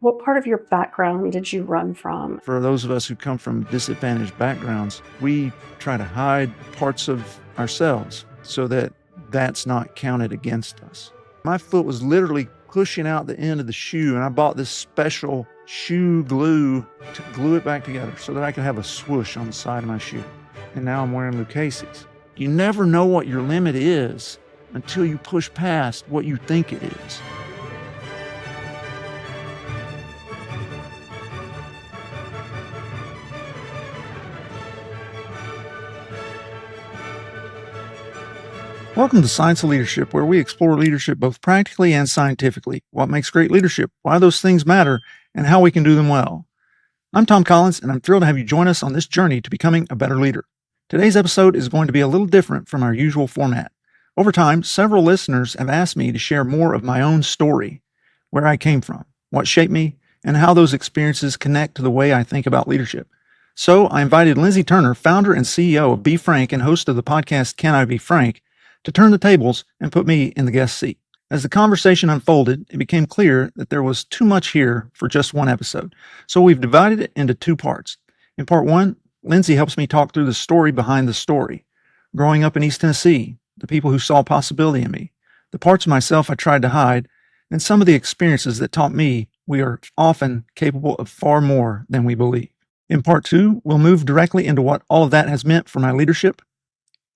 What part of your background did you run from? For those of us who come from disadvantaged backgrounds, we try to hide parts of ourselves so that that's not counted against us. My foot was literally pushing out the end of the shoe, and I bought this special shoe glue to glue it back together so that I could have a swoosh on the side of my shoe. And now I'm wearing Lucchese's. You never know what your limit is until you push past what you think it is. Welcome to Science of Leadership, where we explore leadership both practically and scientifically, what makes great leadership, why those things matter, and how we can do them well. I'm Tom Collins, and I'm thrilled to have you join us on this journey to becoming a better leader. Today's episode is going to be a little different from our usual format. Over time, several listeners have asked me to share more of my own story, where I came from, what shaped me, and how those experiences connect to the way I think about leadership. So I invited Lindsey Turner, founder and CEO of Be Frank and host of the podcast Can I Be Frank, to turn the tables and put me in the guest seat. As the conversation unfolded, it became clear that there was too much here for just one episode. So we've divided it into two parts. In part one, Lindsey helps me talk through the story behind the story. Growing up in East Tennessee, the people who saw possibility in me, the parts of myself I tried to hide, and some of the experiences that taught me we are often capable of far more than we believe. In part two, we'll move directly into what all of that has meant for my leadership,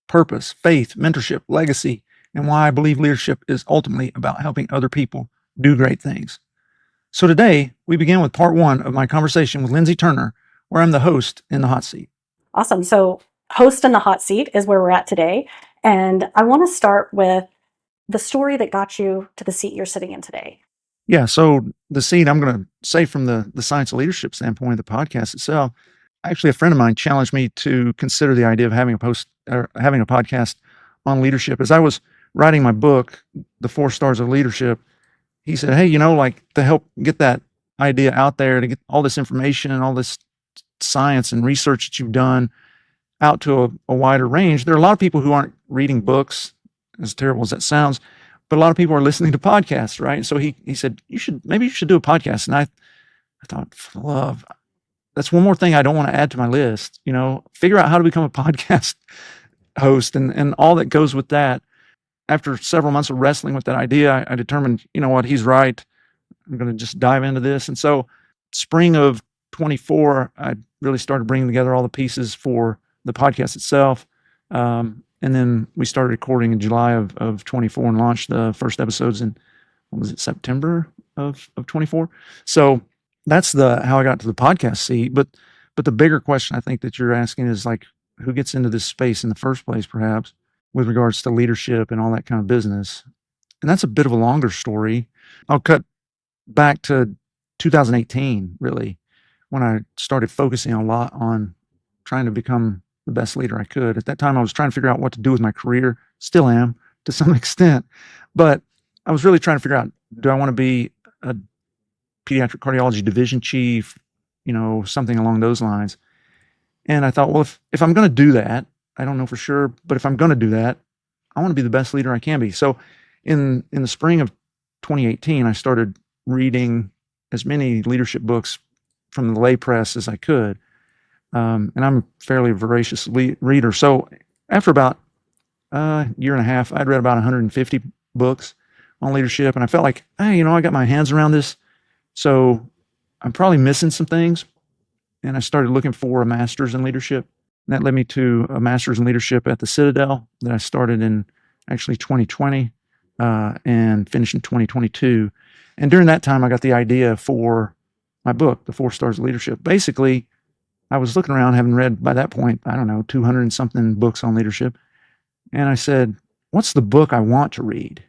purpose, faith, mentorship, legacy, and why I believe leadership is ultimately about helping other people do great things. So today, we begin with part one of my conversation with Lindsey Turner, where I'm the host in the hot seat. Awesome. So host in the hot seat is where we're at today. And I want to start with the story that got you to the seat you're sitting in today. Yeah, so the seat, I'm going to say from the science of leadership standpoint of the podcast itself, actually a friend of mine challenged me to consider the idea of having a podcast on leadership. As I was writing my book, The 4 Stars of Leadership, he said, hey, to help get that idea out there, to get all this information and all this science and research that you've done out to a wider range, there are a lot of people who aren't reading books, as terrible as that sounds, but a lot of people are listening to podcasts, right? And so he said, maybe you should do a podcast. And I thought, for love, that's one more thing I don't want to add to my list, figure out how to become a podcast host and all that goes with that. After several months of wrestling with that idea, I determined, he's right. I'm going to just dive into this. And so spring of 24, I really started bringing together all the pieces for the podcast itself. And then we started recording in July of 24 and launched the first episodes in, September of 24. So that's how I got to the podcast seat. But the bigger question I think that you're asking is who gets into this space in the first place, perhaps, with regards to leadership and all that kind of business. And that's a bit of a longer story. I'll cut back to 2018, really, when I started focusing a lot on trying to become the best leader I could. At that time, I was trying to figure out what to do with my career, still am to some extent, but I was really trying to figure out, do I want to be a pediatric cardiology division chief, something along those lines. And I thought, well, if I'm going to do that, I don't know for sure, but if I'm going to do that, I want to be the best leader I can be. So in the spring of 2018, I started reading as many leadership books from the lay press as I could. And I'm a fairly voracious reader. So after about a year and a half, I'd read about 150 books on leadership. And I felt like, hey, I got my hands around this. So I'm probably missing some things. And I started looking for a master's in leadership. And that led me to a master's in leadership at the Citadel that I started in actually 2020 and finished in 2022. And during that time, I got the idea for my book, The 4 Stars of Leadership. Basically, I was looking around, having read by that point, 200 and something books on leadership. And I said, what's the book I want to read?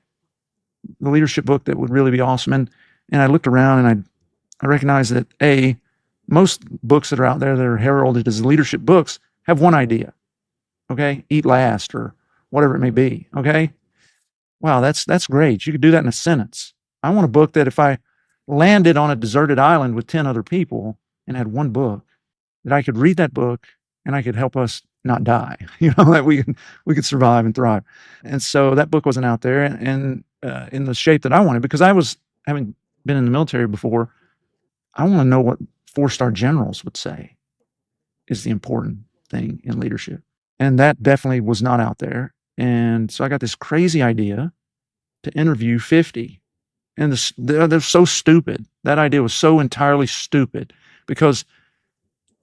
The leadership book that would really be awesome. And I looked around and I recognized that most books that are out there that are heralded as leadership books have one idea. Okay. Eat last or whatever it may be. Okay. Wow. That's great. You could do that in a sentence. I want a book that if I landed on a deserted island with 10 other people and had one book, that I could read that book and I could help us not die, that we could survive and thrive. And so that book wasn't out there and in the shape that I wanted, because I was having been in the military before. I want to know what 4-star generals would say is the important thing in leadership. And that definitely was not out there. And so I got this crazy idea to interview 50. And they're so stupid. That idea was so entirely stupid because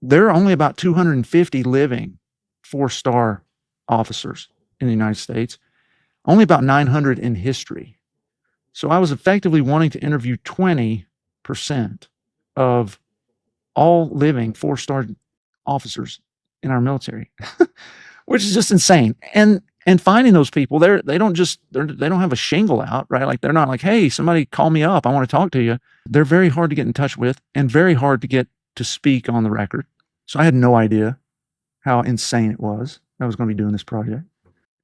there are only about 250 living 4-star officers in the United States, only about 900 in history. So I was effectively wanting to interview 20% of all living 4-star officers in our military, which is just insane. And finding those people, they don't have a shingle out, right? Like they're not like, hey, somebody call me up, I want to talk to you. They're very hard to get in touch with and very hard to get to speak on the record. So I had no idea how insane it was I was going to be doing this project.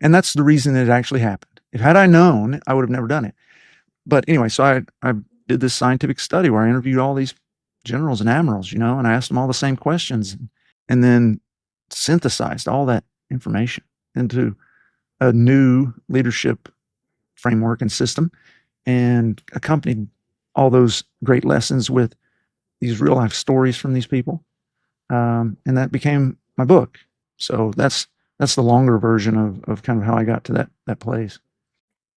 And that's the reason that it actually happened. If had I known, I would have never done it. But anyway, so I did this scientific study where I interviewed all these generals and admirals, and I asked them all the same questions and then synthesized all that information into a new leadership framework and system and accompanied all those great lessons with these real life stories from these people. And that became my book. So that's the longer version of kind of how I got to that place.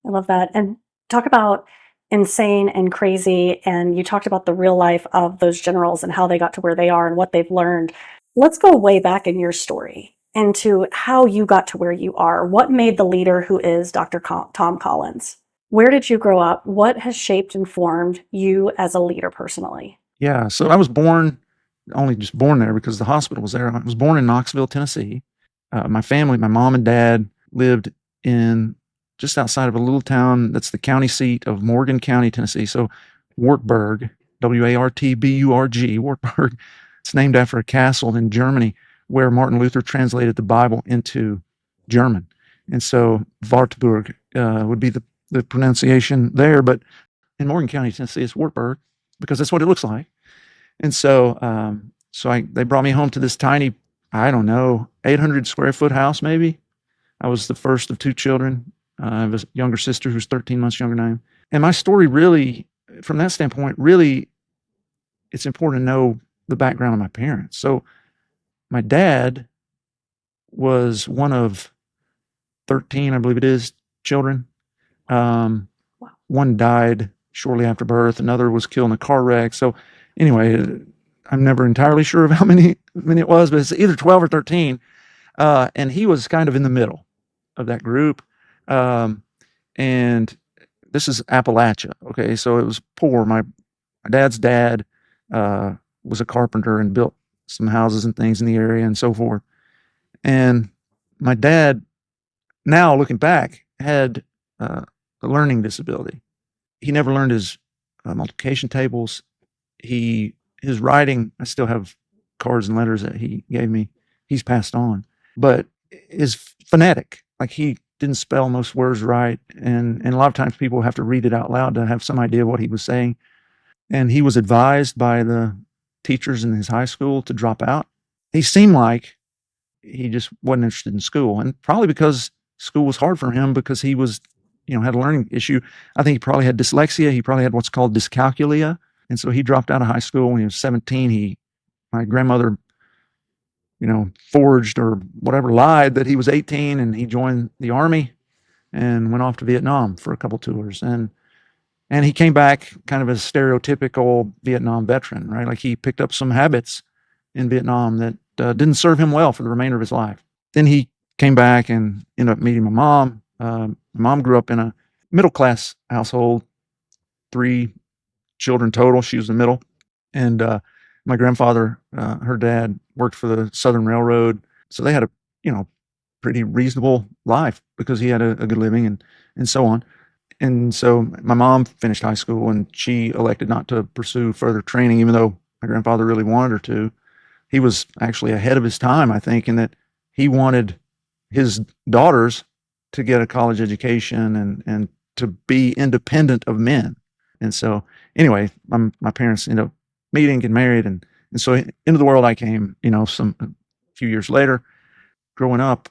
I love that. And talk about insane and crazy. And you talked about the real life of those generals and how they got to where they are and what they've learned. Let's go way back in your story into how you got to where you are. What made the leader who is Dr. Tom Collins? Where did you grow up? What has shaped and formed you as a leader personally? Yeah, so I was only just born there because the hospital was there. I was born in Knoxville, Tennessee. My family, my mom and dad lived in just outside of a little town that's the county seat of Morgan County, Tennessee. So Wartburg, Wartburg, Wartburg. It's named after a castle in Germany where Martin Luther translated the Bible into German. And so Wartburg would be the pronunciation there. But in Morgan County, Tennessee, it's Wartburg because that's what it looks like. And so they brought me home to this tiny, I don't know, 800 square foot house maybe. I was the first of 2 children. I have a younger sister who's 13 months younger than I am. And my story really, from that standpoint, really, it's important to know the background of my parents. So my dad was one of 13, I believe it is, children. One died shortly after birth. Another was killed in a car wreck. So anyway, I'm never entirely sure of how many it was, but it's either 12 or 13. And he was kind of in the middle of that group. And this is Appalachia. Okay. So it was poor. My dad's dad, was a carpenter and built some houses and things in the area and so forth. And my dad, now looking back, had a learning disability. He never learned his multiplication tables. His writing, I still have cards and letters that he gave me. He's passed on, but is phonetic. Like he didn't spell most words right, and a lot of times people have to read it out loud to have some idea of what he was saying. And he was advised by the teachers in his high school to drop out. He seemed like he just wasn't interested in school, and probably because school was hard for him because he was, had a learning issue. I think he probably had dyslexia. He probably had what's called dyscalculia. And so he dropped out of high school when he was 17. My grandmother, forged or whatever, lied that he was 18, and he joined the army and went off to Vietnam for a couple tours. And he came back kind of a stereotypical Vietnam veteran, right? Like he picked up some habits in Vietnam that didn't serve him well for the remainder of his life. Then he came back and ended up meeting my mom. My mom grew up in a middle-class household, 3 children total. She was the middle. And my grandfather, her dad, worked for the Southern Railroad. So they had a, pretty reasonable life because he had a good living and so on. And so my mom finished high school and she elected not to pursue further training, even though my grandfather really wanted her to. He was actually ahead of his time, I think, in that he wanted his daughters to get a college education and to be independent of men. And so anyway, my parents ended up meeting, getting married. And so into the world I came, a few years later. Growing up,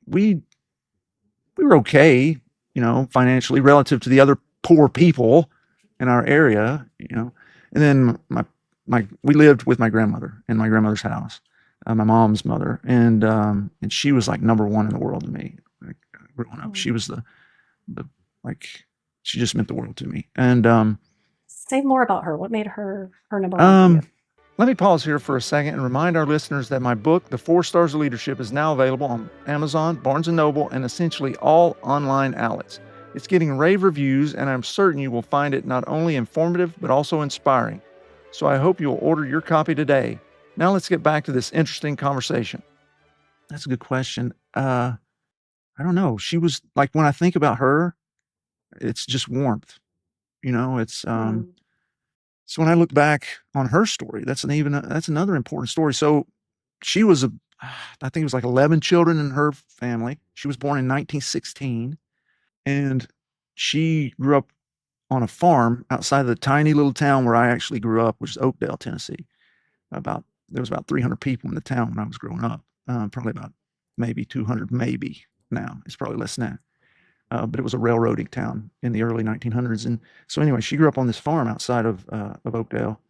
we were okay, financially relative to the other poor people in our area, And then we lived with my grandmother in my grandmother's house, my mom's mother, and she was like number one in the world to me. Like, growing up, she Mm. was the like she just meant the world to me. And Say more about her. What made her number one for you? um, let me pause here for a second and remind our listeners that my book, The 4 Stars of Leadership, is now available on Amazon, Barnes & Noble, and essentially all online outlets. It's getting rave reviews, and I'm certain you will find it not only informative, but also inspiring. So I hope you'll order your copy today. Now let's get back to this interesting conversation. That's a good question. I don't know. She was like, when I think about her, it's just warmth. It's Mm. so when I look back on her story, that's another important story. So she was I think it was like 11 children in her family. She was born in 1916, and she grew up on a farm outside of the tiny little town where I actually grew up, which is Oakdale, Tennessee. There was about 300 people in the town when I was growing up. Probably about maybe 200, maybe now. It's probably less than that. But it was a railroading town in the early 1900s. And so anyway, she grew up on this farm outside of Oakdale.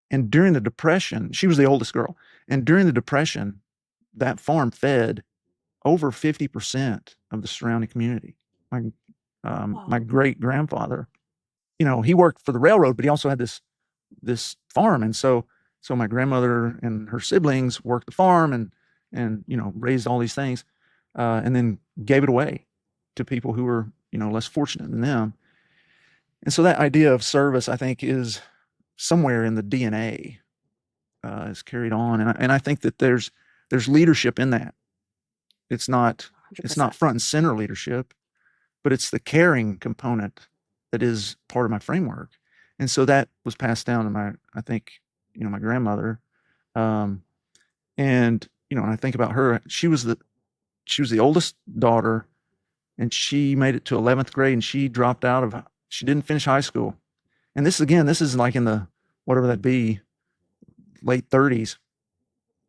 And during the Depression, she was the oldest girl. And during the Depression, that farm fed over 50% of the surrounding community. My Wow. great grandfather, he worked for the railroad, but he also had this farm. And so my grandmother and her siblings worked the farm and raised all these things, and then gave it away to people who were less fortunate than them. And so that idea of service, I think, is somewhere in the DNA, is carried on, and I think that there's leadership in that. It's not it's not 100%. front and center leadership, but it's the caring component that is part of my framework. And so that was passed down to I think, my grandmother. Um, and, when I think about her, she was the oldest daughter, and she made it to 11th grade, and she didn't finish high school. And this is like in the, whatever that be, late 30s,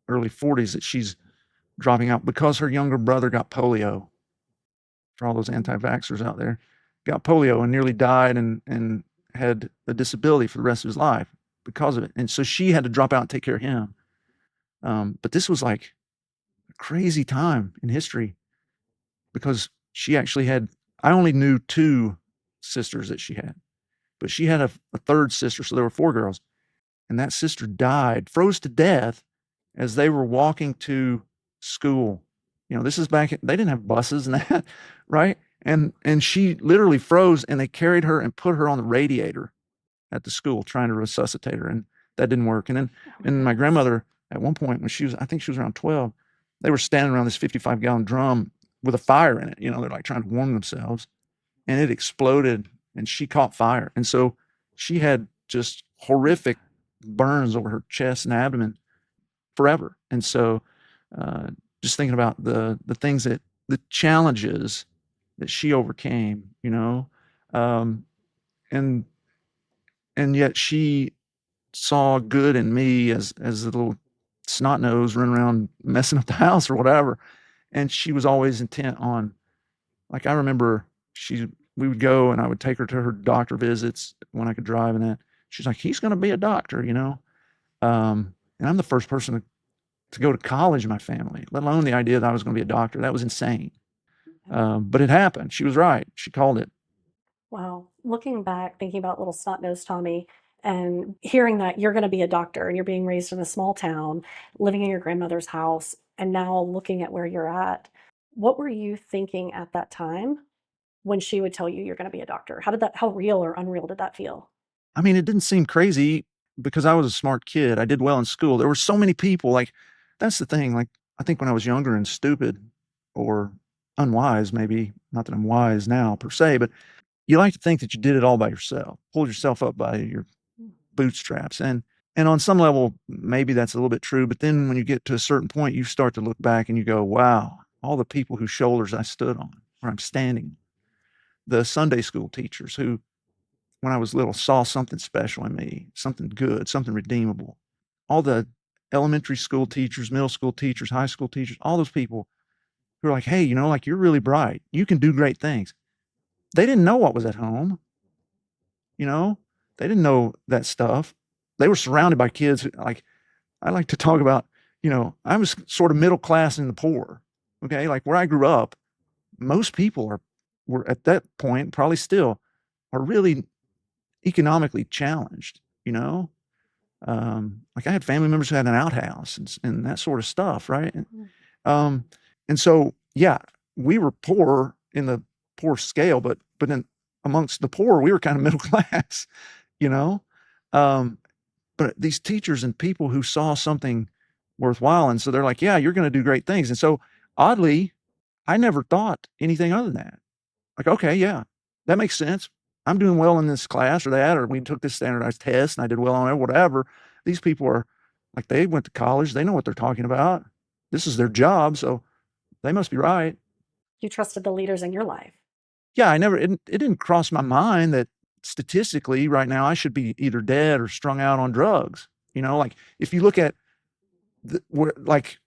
early 40s, that she's dropping out because her younger brother got polio. For all those Mm. anti-vaxxers out there, got polio and nearly died and had a disability for the rest of his life because of it. And so she had to drop out and take care of him. But this was like a crazy time in history because she actually had, I only knew 2 sisters that she had, but she had a third sister. So there were 4 girls, and that sister died, froze to death as they were walking to school. This is they didn't have buses and that, right? And she literally froze, and they carried her and put her on the radiator at the school trying to resuscitate her, and that didn't work. And then Oh my and my goodness. grandmother, at one point, when I think she was around 12, they were standing around this 55-gallon drum with a fire in it. They're like trying to warm themselves, and it exploded, and she caught fire. And so she had just horrific burns over her chest and abdomen forever. And so, uh, just thinking about the things the challenges that she overcame, um, and yet she saw good in me as a little snot nose running around messing up the house or whatever. And she was always intent on, like, I remember we would go and I would take her to her doctor visits when I could drive, and that she's like, he's going to be a doctor. And I'm the first person to go to college in my family, let alone the idea that I was going to be a doctor. That was insane. But it happened. She was right. She called it. Wow. Looking back, thinking about little snot-nosed Tommy and hearing that you're going to be a doctor and you're being raised in a small town, living in your grandmother's house, and now looking at where you're at, what were you thinking at that time when she would tell you you're going to be a doctor? How real or unreal did that feel? I mean, it didn't seem crazy because I was a smart kid. I did well in school. There were so many people. Like, that's the thing. Like, I think when I was younger and stupid or unwise, maybe not that I'm wise now per se, but you like to think that you did it all by yourself, pulled yourself up by your bootstraps. And on some level, maybe that's a little bit true. But then when you get to a certain point, you start to look back and you go, wow, all the people whose shoulders I stood on, where I'm standing, the Sunday school teachers who, when I was little, saw something special in me, something good, something redeemable. All the elementary school teachers, middle school teachers, high school teachers, all those people who are like, hey, like, you're really bright. You can do great things. They didn't know what was at home. You know, they didn't know that stuff. they were surrounded by kids. Like, I like to talk about, I was sort of middle class and the poor. Okay. Like where I grew up, most people were at that point, probably still, are really economically challenged, like I had family members who had an outhouse and that sort of stuff. Right. Um, and so, yeah, we were poor in the poor scale, but then amongst the poor, we were kind of middle class, you know? Um, but these teachers and people who saw something worthwhile. And so they're like, yeah, you're going to do great things. And so oddly, I never thought anything other than that. Like, okay, yeah, that makes sense. I'm doing well in this class or that, or we took this standardized test and I did well on it, whatever. These people are like, they went to college. They know what they're talking about. This is their job. So they must be right. You trusted the leaders in your life. Yeah, it didn't cross my mind that statistically right now I should be either dead or strung out on drugs. Like if you look at like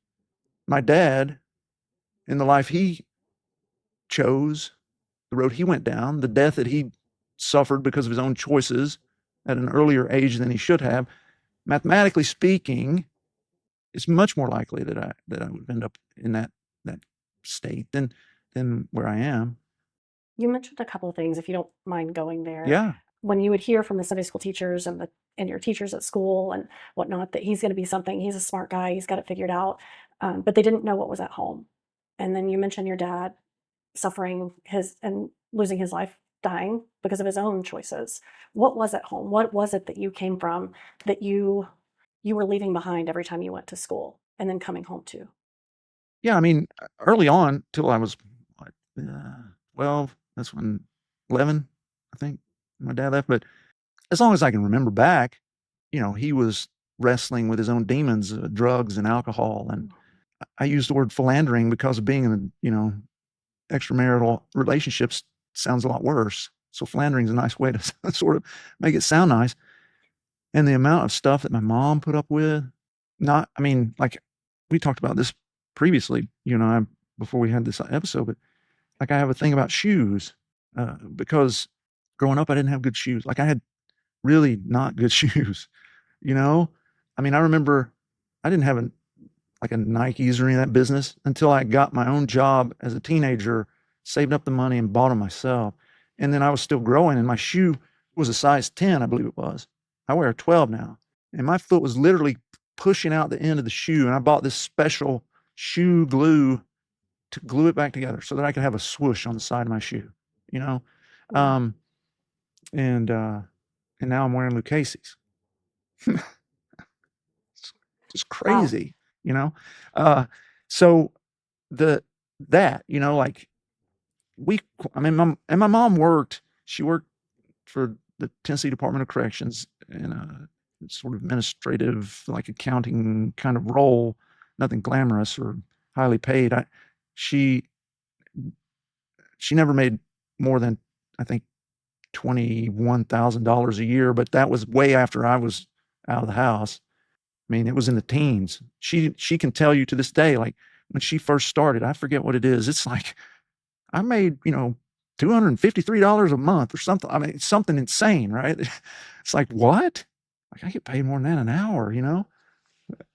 my dad in the life he chose, the road he went down, the death that he suffered because of his own choices at an earlier age than he should have, mathematically speaking, it's much more likely that I would end up in that state than where I am. You mentioned a couple of things, if you don't mind going there. Yeah. When you would hear from the Sunday school teachers and your teachers at school and whatnot that he's going to be something, he's a smart guy, he's got it figured out, but they didn't know what was at home. And then you mentioned your dad suffering his and losing his life, dying because of his own choices. What was at home? What was it that you came from that you were leaving behind every time you went to school and then coming home to? Yeah, I mean, early on, till I was what, 12, that's when 11, I think my dad left. But as long as I can remember back, he was wrestling with his own demons, drugs and alcohol. And I use the word philandering because of being in, extramarital relationships sounds a lot worse. So philandering is a nice way to sort of make it sound nice. And the amount of stuff that my mom put up with, like we talked about this previously, before we had this episode, but like I have a thing about shoes, because growing up, I didn't have good shoes. Like I had really not good shoes, I remember I didn't have like a Nikes or any of that business until I got my own job as a teenager, saved up the money and bought them myself. And then I was still growing and my shoe was a size 10, I believe it was. I wear a 12 now. And my foot was literally pushing out the end of the shoe. And I bought this special shoe glue to glue it back together so that I could have a swoosh on the side of my shoe, you know? Um, and now I'm wearing Lucchese's. It's just Wow. crazy, So like my mom she worked for the Tennessee Department of Corrections in a sort of administrative, like accounting kind of role, nothing glamorous or highly paid. She never made more than, I think, $21,000 a year, but that was way after I was out of the house. I mean, it was in the teens. She can tell you to this day, like when she first started, I forget what it is. It's like I made, $253 a month or something. I mean, it's something insane, right? It's like, what? Like I get paid more than that an hour,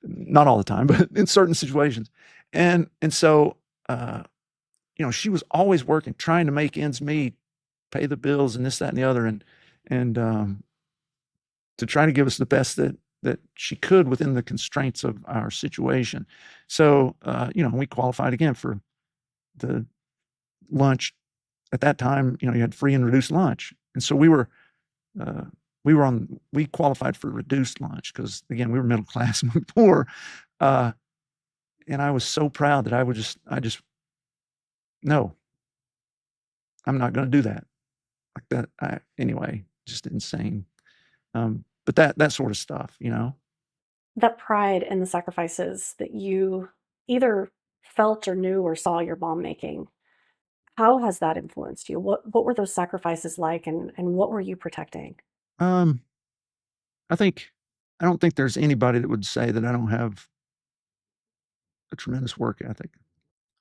not all the time, but in certain situations. And so, she was always working, trying to make ends meet, pay the bills and this, that, and the other. And to try to give us the best that she could within the constraints of our situation. So, we qualified again for the lunch. At that time, you had free and reduced lunch. And so we qualified for reduced lunch because again, we were middle class and we were poor. And I was so proud that no, I'm not going to do that. Like that. Anyway, just insane. But that sort of stuff, That pride in the sacrifices that you either felt or knew or saw your mom making, how has that influenced you? What were those sacrifices like and what were you protecting? Um, I don't think there's anybody that would say that I don't have a tremendous work ethic.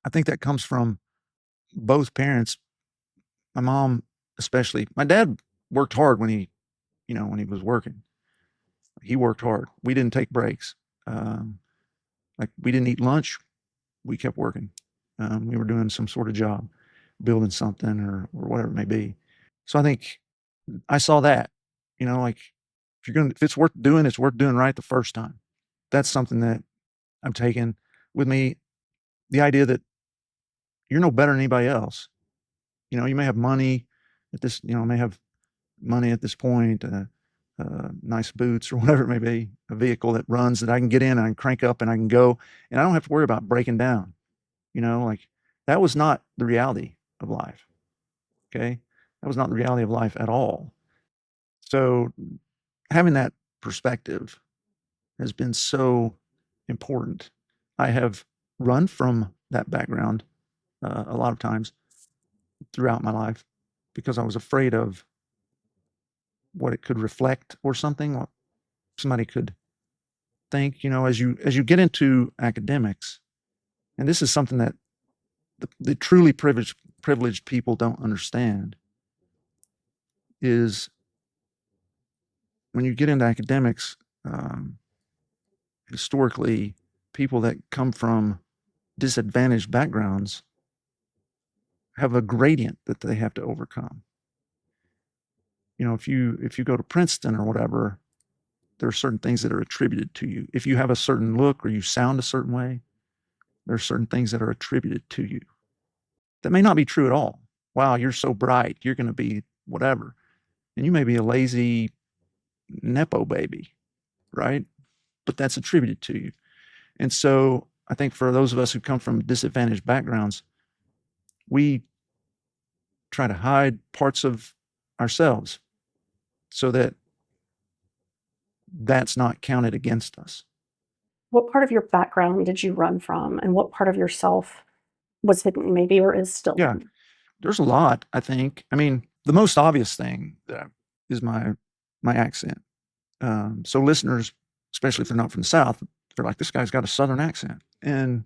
I think that comes from both parents. My mom, especially. My dad worked hard when he was working. He worked hard. We didn't take breaks. Like we didn't eat lunch. We kept working. We were doing some sort of job, building something or whatever it may be. So I think I saw that, like if it's worth doing, it's worth doing right the first time. That's something that I'm taking with me. The idea that you're no better than anybody else. You may have money at this, may have money at this point, nice boots or whatever it may be, a vehicle that runs that I can get in and I can crank up and I can go and I don't have to worry about breaking down. Like that was not the reality of life. Okay. That was not the reality of life at all. So having that perspective has been so important. I have run from that background a lot of times throughout my life because I was afraid of what it could reflect or something, what somebody could think. As you get into academics, and this is something that the truly privileged people don't understand, is when you get into academics, historically, people that come from disadvantaged backgrounds have a gradient that they have to overcome. If you go to Princeton or whatever, there are certain things that are attributed to you. If you have a certain look or you sound a certain way, there are certain things that are attributed to you. That may not be true at all. Wow, you're so bright, you're going to be whatever. And you may be a lazy Nepo baby, right? But that's attributed to you. And so I think for those of us who come from disadvantaged backgrounds, we try to hide parts of ourselves so that that's not counted against us. What part of your background did you run from, and what part of yourself was hidden, maybe, or is still Yeah, hidden? there's a lot, I think. I mean, the most obvious thing is my accent. So listeners, especially if they're not from the South, they're like, this guy's got a Southern accent. And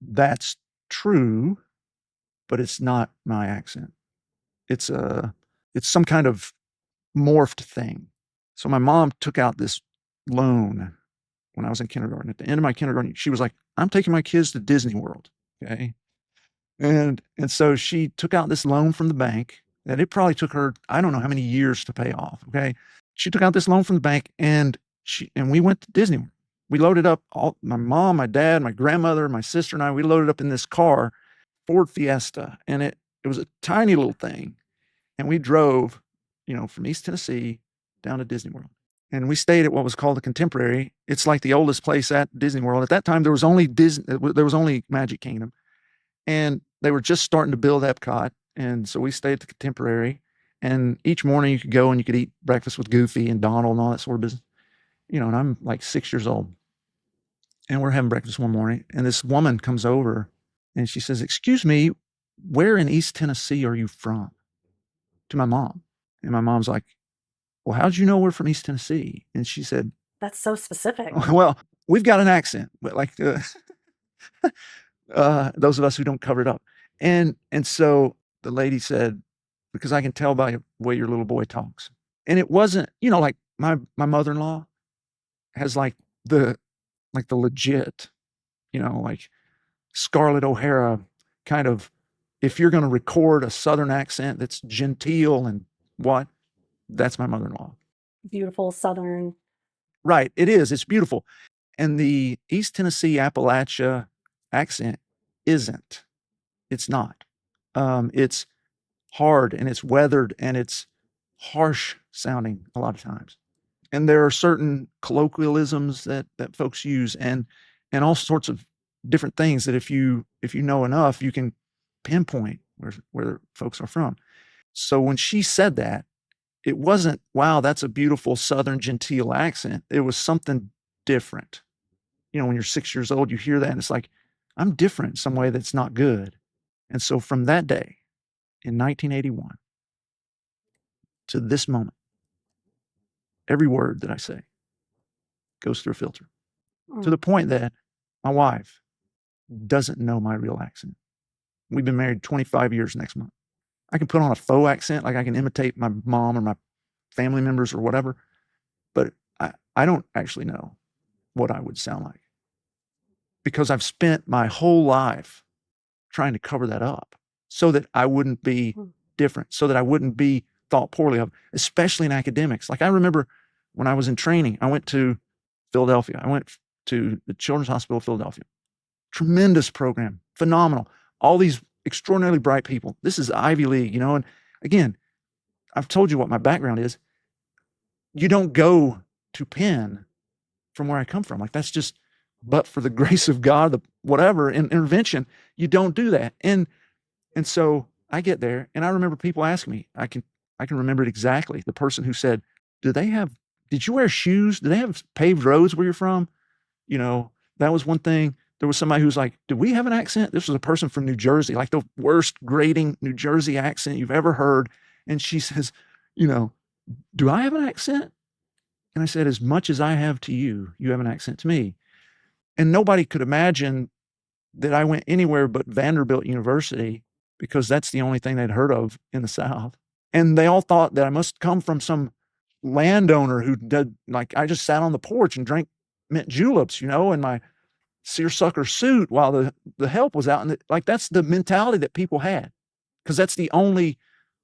that's true, but it's not my accent. It's some kind of morphed thing. So my mom took out this loan when I was in kindergarten. At the end of my kindergarten, she was like, I'm taking my kids to Disney World. Okay. And so she took out this loan from the bank that it probably took her, I don't know how many years to pay off. Okay. She took out this loan from the bank and we went to Disney World. We loaded up my mom, my dad, my grandmother, my sister and I, we loaded up in this car, Ford Fiesta. And it was a tiny little thing. And we drove, from East Tennessee down to Disney World. And we stayed at what was called the Contemporary. It's like the oldest place at Disney World. At that time, there was only Magic Kingdom. And they were just starting to build Epcot. And so we stayed at the Contemporary. And each morning you could go and you could eat breakfast with Goofy and Donald and all that sort of business. And I'm like 6 years old. And we're having breakfast one morning. And this woman comes over and she says, excuse me, where in East Tennessee are you from? To my mom. And my mom's like, well, how'd you know we're from East Tennessee? And she said, That's so specific. well, we've got an accent, but like those of us who don't cover it up. And so the lady said, because I can tell by the way your little boy talks. And it wasn't, like my mother-in-law has like the legit, like Scarlett O'Hara kind of, if you're going to record a Southern accent that's genteel and that's my mother-in-law. Beautiful Southern. Right. It is. It's beautiful. And the East Tennessee Appalachia accent isn't. It's not. It's hard and it's weathered and it's harsh sounding a lot of times. And there are certain colloquialisms that folks use and all sorts of different things that if you know enough, you can pinpoint where folks are from. So when she said that, it wasn't, wow, that's a beautiful Southern genteel accent. It was something different. When you're 6 years old, you hear that and it's like, I'm different in some way that's not good. And so from that day in 1981 to this moment, every word that I say goes through a filter to the point that my wife doesn't know my real accent. We've been married 25 years next month. I can put on a faux accent, like I can imitate my mom or my family members or whatever, but I don't actually know what I would sound like because I've spent my whole life trying to cover that up so that I wouldn't be different, so that I wouldn't be thought poorly of, especially in academics. Like I remember when I was in training, I went to Philadelphia. I went to the Children's Hospital of Philadelphia. Tremendous program, phenomenal. All these extraordinarily bright people. This is Ivy League, and again, I've told you what my background is. You don't go to Penn from where I come from. Like that's just, but for the grace of God, the whatever intervention, you don't do that. And so I get there and I remember people asking me, I can remember it exactly. The person who said, did you wear shoes? Do they have paved roads where you're from? That was one thing. There was somebody who was like, do we have an accent? This was a person from New Jersey, like the worst grating New Jersey accent you've ever heard. And she says, do I have an accent? And I said, as much as I have to you, you have an accent to me. And nobody could imagine that I went anywhere but Vanderbilt University because that's the only thing they'd heard of in the South. And they all thought that I must come from some landowner who did, like, I just sat on the porch and drank mint juleps, in my seersucker suit while the help was out. And that's the mentality that people had because that's the only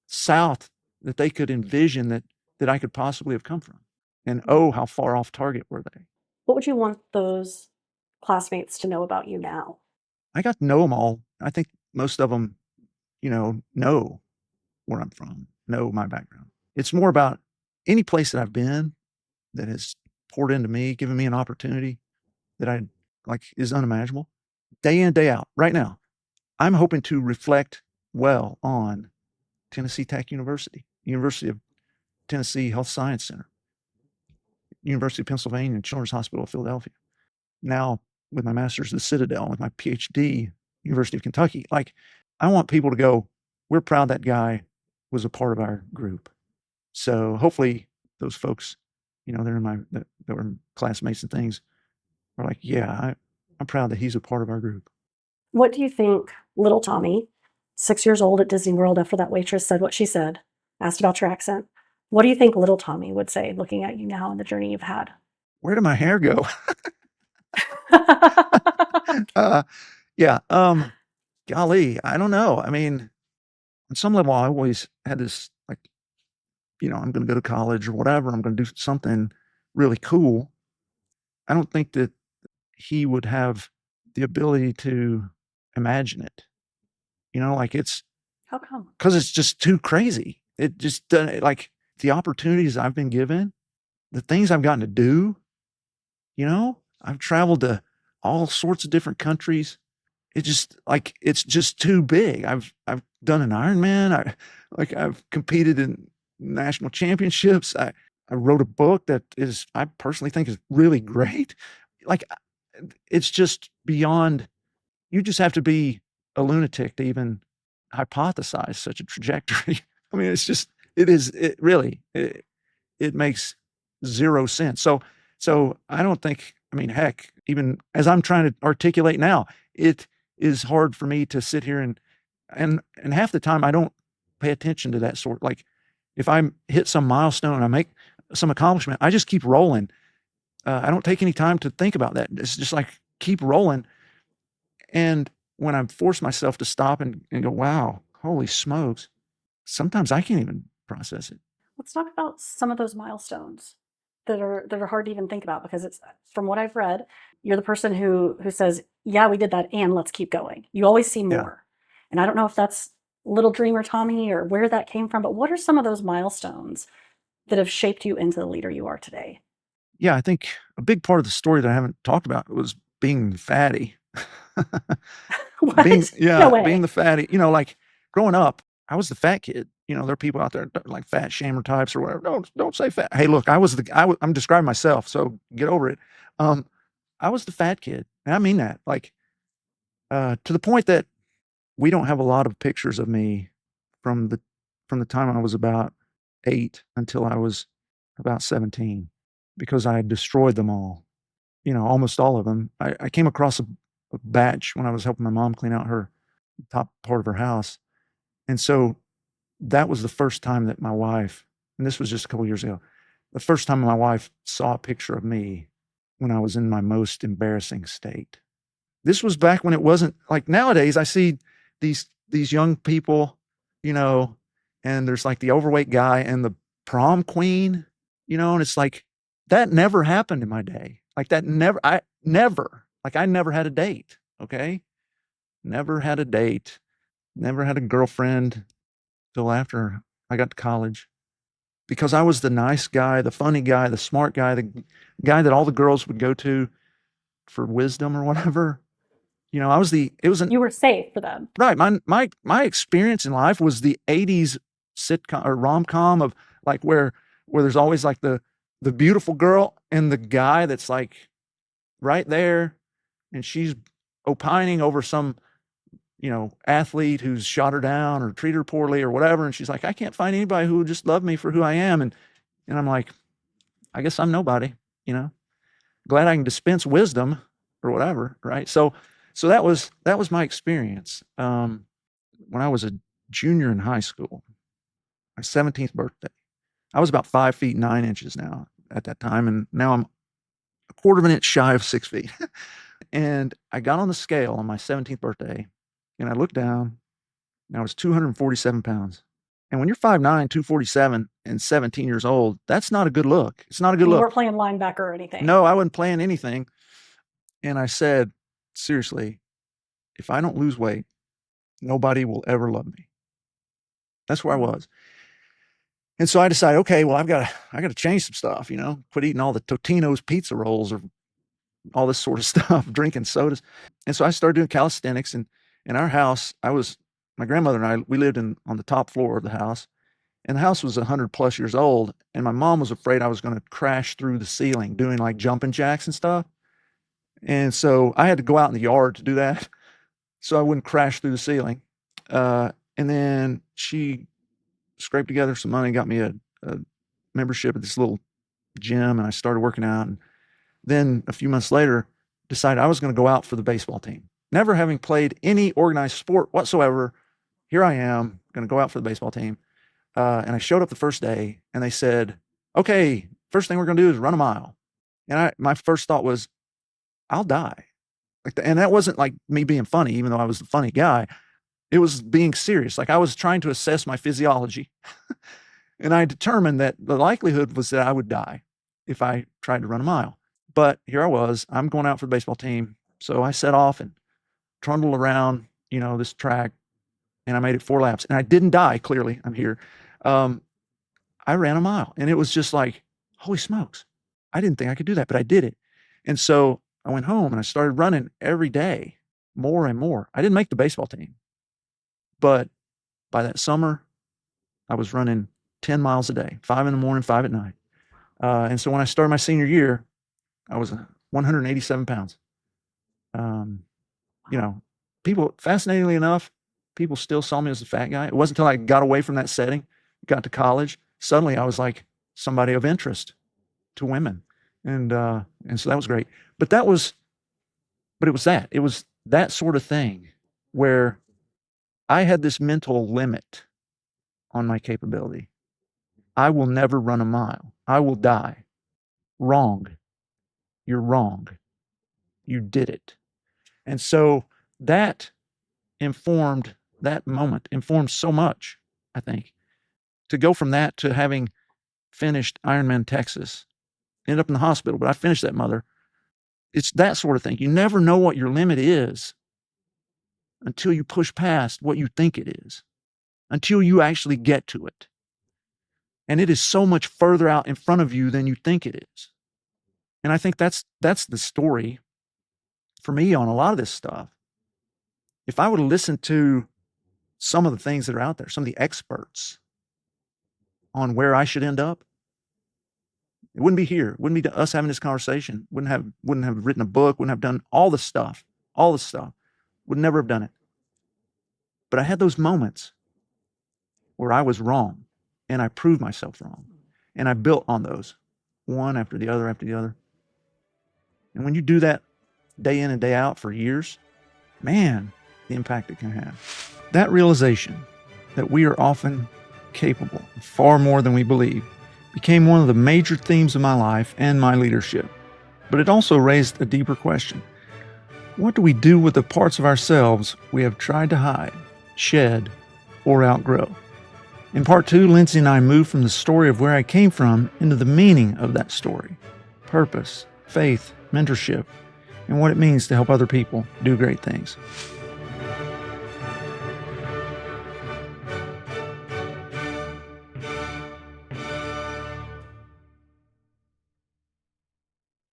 South that they could envision that I could possibly have come from. And oh, how far off target were they? What would you want those classmates to know about you now? I got to know them all. I think most of them, know where I'm from, know my background. It's more about any place that I've been that has poured into me, given me an opportunity that I like is unimaginable. Day in, day out, right now, I'm hoping to reflect well on Tennessee Tech University, University of Tennessee Health Science Center, University of Pennsylvania, and Children's Hospital of Philadelphia. Now, with my master's at the Citadel, with my PhD, University of Kentucky, like I want people to go, we're proud that guy was a part of our group. So hopefully those folks, they're that were classmates and things are like, yeah, I'm proud that he's a part of our group. What do you think little Tommy, 6 years old at Disney World after that waitress said what she said, asked about your accent? What do you think little Tommy would say looking at you now and the journey you've had? Where did my hair go? Yeah. Golly, I don't know. I mean, on some level, I always had this like, I'm going to go to college or whatever. I'm going to do something really cool. I don't think that he would have the ability to imagine it. Like it's How come? because it's just too crazy. It just like the opportunities I've been given, the things I've gotten to do. I've traveled to all sorts of different countries. It's just too big. I've done an Ironman. I've competed in national championships. I wrote a book that I personally think is really great. Like it's just beyond. You just have to be a lunatic to even hypothesize such a trajectory. I mean, it makes zero sense. So I don't think, I mean, heck, even as I'm trying to articulate now, it is hard for me to sit here and half the time I don't pay attention to that sort. Like if I hit some milestone and I make some accomplishment, I just keep rolling. I don't take any time to think about that. It's just like keep rolling. And when I force myself to stop and go, wow, holy smokes, sometimes I can't even process it. Let's talk about some of those milestones that are hard to even think about because it's from what I've read, you're the person who says, "Yeah, we did that, and let's keep going." You always see Yeah. more, and I don't know if that's little dreamer Tommy or where that came from, but what are some of those milestones that have shaped you into the leader you are today? Yeah, I think a big part of the story that I haven't talked about was being fatty. What? No Being way. the fatty, like growing up, I was the fat kid. There are people out there that are like fat shamer types or whatever. Don't say fat. Hey, look, I'm describing myself, so get over it. I was the fat kid, and I mean that, like, to the point that we don't have a lot of pictures of me from the time I was about 8 until I was about 17 because I had destroyed them all. Almost all of them. I came across a batch when I was helping my mom clean out her top part of her house. And so that was the first time that my wife, and this was just a couple years ago, the first time my wife saw a picture of me when I was in my most embarrassing state. This was back when it wasn't like nowadays. I see these young people, you know, and there's like the overweight guy and the prom queen, you know, and it's like that never happened in my day. Like that never, I never had a date. Okay. Never had a date, never had a girlfriend till after I got to college because I was the nice guy, the funny guy, the smart guy, the guy that all the girls would go to for wisdom or whatever. You know, You were safe for them. right. My experience in life was the 80s sitcom or rom-com of like where there's always like the beautiful girl and the guy that's like right there and she's opining over some, you know, athlete who's shot her down or treated her poorly or whatever. And she's like, I can't find anybody who will just love me for who I am. And I'm like, I guess I'm nobody, you know, glad I can dispense wisdom or whatever. Right. So that was my experience. When I was a junior in high school, my 17th birthday, I was about 5 feet 9 inches now at that time. And now I'm a quarter of an inch shy of 6 feet. And I got on the scale on my 17th birthday and I looked down and I was 247 pounds. And when you're 5'9", 247 and 17 years old, that's not a good look. It's not a good You look. weren't playing linebacker or anything. No, I wasn't playing anything. And I said, seriously, if I don't lose weight, nobody will ever love me. That's where I was. And so I decided, okay, well, I got to change some stuff, you know, quit eating all the Totino's pizza rolls or all this sort of stuff, drinking sodas. And so I started doing calisthenics. And in our house, my grandmother and I, we lived on the top floor of the house. And the house was 100 plus years old. And my mom was afraid I was going to crash through the ceiling doing like jumping jacks and stuff. And so I had to go out in the yard to do that so I wouldn't crash through the ceiling. And then she scraped together some money, got me a membership at this little gym, and I started working out. And then a few months later, decided I was going to go out for the baseball team. Never having played any organized sport whatsoever, here I am going to go out for the baseball team. And I showed up the first day, and they said, "Okay, first thing we're going to do is run a mile." And my first thought was, "I'll die." And that wasn't like me being funny, even though I was the funny guy. It was being serious. Like I was trying to assess my physiology. And I determined that the likelihood was that I would die if I tried to run a mile. But here I was, I'm going out for the baseball team. So I set off and trundled around, you know, this track, and I made it 4 laps. And I didn't die, clearly. I'm here. I ran a mile, and it was just like, holy smokes. I didn't think I could do that, but I did it. And so I went home and I started running every day, more and more. I didn't make the baseball team, but by that summer, I was running 10 miles a day, 5 in the morning, 5 at night. And so when I started my senior year, I was 187 pounds. You know, people, fascinatingly enough, people still saw me as a fat guy. It wasn't until I got away from that setting, got to college, suddenly I was like somebody of interest to women. And so that was great. But it was that sort of thing where I had this mental limit on my capability. I will never run a mile. I will die. Wrong. You're wrong. You did it. And so that moment informed so much, I think. To go from that to having finished Ironman Texas, ended up in the hospital, but I finished that mother. It's that sort of thing. You never know what your limit is until you push past what you think it is, until you actually get to it. And it is so much further out in front of you than you think it is. And I think that's the story for me on a lot of this stuff. If I would have listened to some of the things that are out there, some of the experts on where I should end up, it wouldn't be here. It wouldn't be us having this conversation. Wouldn't have written a book, wouldn't have done all the stuff. Would never have done it. But I had those moments where I was wrong and I proved myself wrong. And I built on those one after the other after the other. And when you do that day in and day out for years, man, the impact it can have. That realization that we are often capable of far more than we believe became one of the major themes of my life and my leadership. But it also raised a deeper question. What do we do with the parts of ourselves we have tried to hide, shed, or outgrow? In part 2, Lindsey and I moved from the story of where I came from into the meaning of that story, purpose, faith, mentorship, and what it means to help other people do great things.